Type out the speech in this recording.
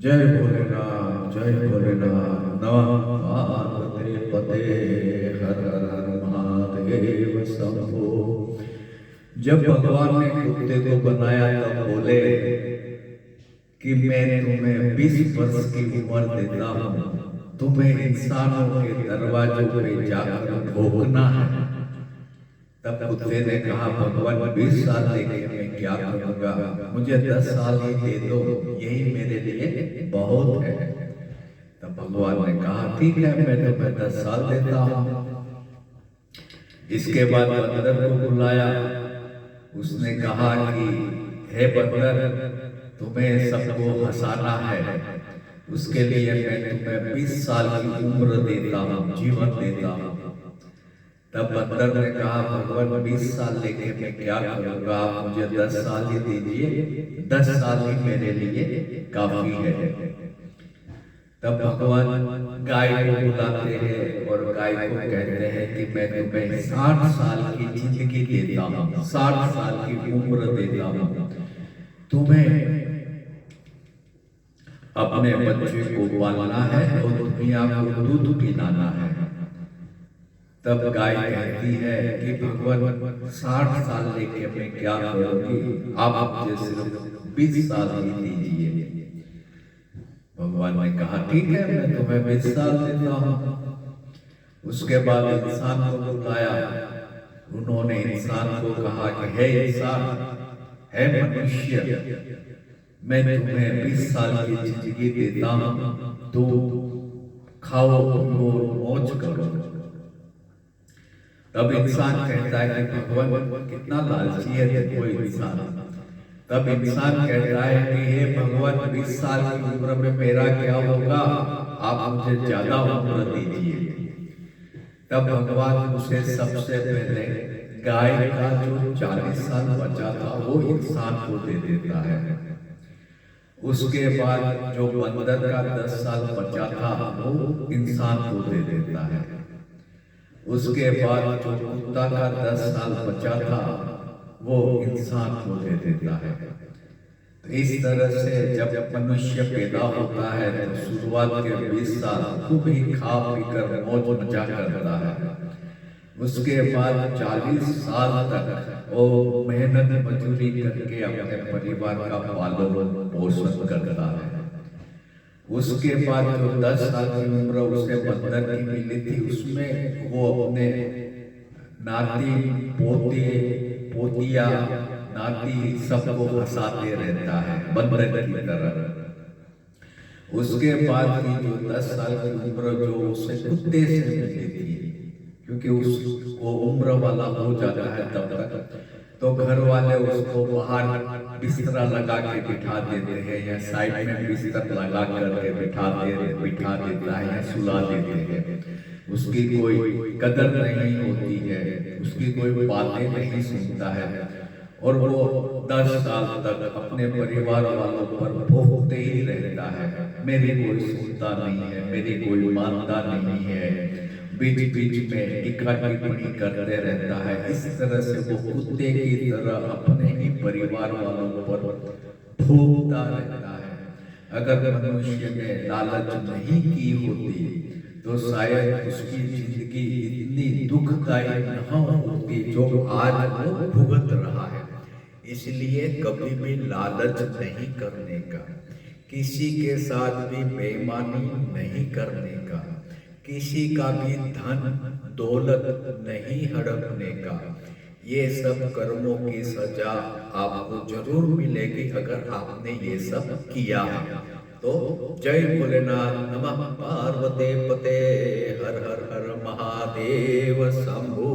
जय भोलेनाथ, जय भोलेनाथ। नमः पार्वती पते, हर हर हर महादेव शंभो। जब भगवान ने कुत्ते को बनाया तब बोले कि मैं तुम्हें 20 वर्ष की उम्र देता हूँ, तुम्हें इंसानों के दरवाजों पे जाकर भोगना है। तब कुत्ते ने कहा, भगवान 20 साल लेके मैं क्या करूंगा, मुझे 10 साल ही दे दो, यही मेरे लिए बहुत है। तब भगवान ने कहा, ठीक है, मैं तुम्हें 10 साल देता हूँ। इसके बाद बंदर को बुलाया। उसने कहा कि हे बंदर, तुम्हें सबको हंसाना है, उसके लिए मैं तुम्हें 20 साल की उम्र देता हूँ, जीवन देता हूँ। तब बंदर ने कहा, भगवान 20 साल लेके मैं क्या करूंगा, आप मुझे 10 साल ही दीजिए, 10 साल ही मेरे लिए काफी है। तब भगवान गाय को बुलाते हैं और गाय को कहते हैं कि मैं तुम्हें 60 साल की जिंदगी देता हूँ, 60 साल की उम्र देता हूँ। तुम्हें अपने बच्चे को पालना है और दुनिया को दूध पिलाना है। तब गाय कहती है कि भगवान 60 साल लेके मैं क्या करूंगी, आप मुझे सिर्फ 20 साल ही दीजिए। भगवान ने कहा, ठीक है, मैं तुम्हें 20 साल देता हूँ। उसके बाद इंसान को बुलाया। उन्होंने इंसान को कहा कि हे इंसान, हे मनुष्य, मैं तुम्हें 20 साल की जिंदगी देता हूँ, तो खाओ पियो मौज करो। तब इंसान कहता है कि भगवान कितना लालची है देखो इंसान। तब इंसान कहता है कि हे भगवान, 20 साल की उम्र में मेरा क्या होगा, आप मुझे ज्यादा उम्र दीजिए। तब भगवान उसे सबसे पहले गाय का जो 40 साल बचा था वो इंसान को दे देता है। उसके बाद जो बंदर का 10 साल बचा था वो इंसान को दे देता है। उसके बाद जो कुत्ता का 10 साल बचा था वो इंसान को दे देता है। तो इस तरह से जब मनुष्य पैदा होता है तो शुरुआत के 20 साल खूब ही खा पी कर मौज मजा करता है। उसके बाद 40 साल तक वो मेहनत मजदूरी करके अपने परिवार का पालन पोषण करता है। उसके बाद जो 10 साल की उम्र उसे बंदर की मिली थी, उसमें वो अपने नाती पोते पोतिया नाती सबको हंसाते रहता है बंदर की तरह। उसके बाद की जो 10 साल की उम्र जो उसे कुत्ते से मिली थी, क्योंकि उस वो उम्र वाला हो जाता है तब तक, तो घर वाले उसको बाहर बिस्तरा लगा के बिठा देते हैं या साइड में बिस्तर लगा करके बिठा देता है या सुला देते हैं। उसकी कोई कदर नहीं होती है, उसकी कोई बातें नहीं सुनता है और वो 10 साल तक अपने परिवार वालों पर भोगते ही रहता है। मेरी कोई सुनता नहीं है, मेरी कोई मानता नहीं है, बीच बीच में टिक्का टिप्पणी करते रहता है। इस तरह से वो कुत्ते की तरह अपने ही परिवार वालों पर भोगता रहता है। अगर मनुष्य ने लालच नहीं की होती तो शायद उसकी जिंदगी इतनी दुखदायी न होती जो आज वो भुगत रहा है। इसलिए कभी भी लालच नहीं करने का, किसी के साथ भी बेईमानी नहीं करने का, किसी का भी धन दौलत नहीं हड़पने का। ये सब कर्मों की सजा आपको जरूर मिलेगी अगर आपने ये सब किया है। तो जय भोलेनाथ, नमः पार्वती पते, हर हर हर महादेव शंभो।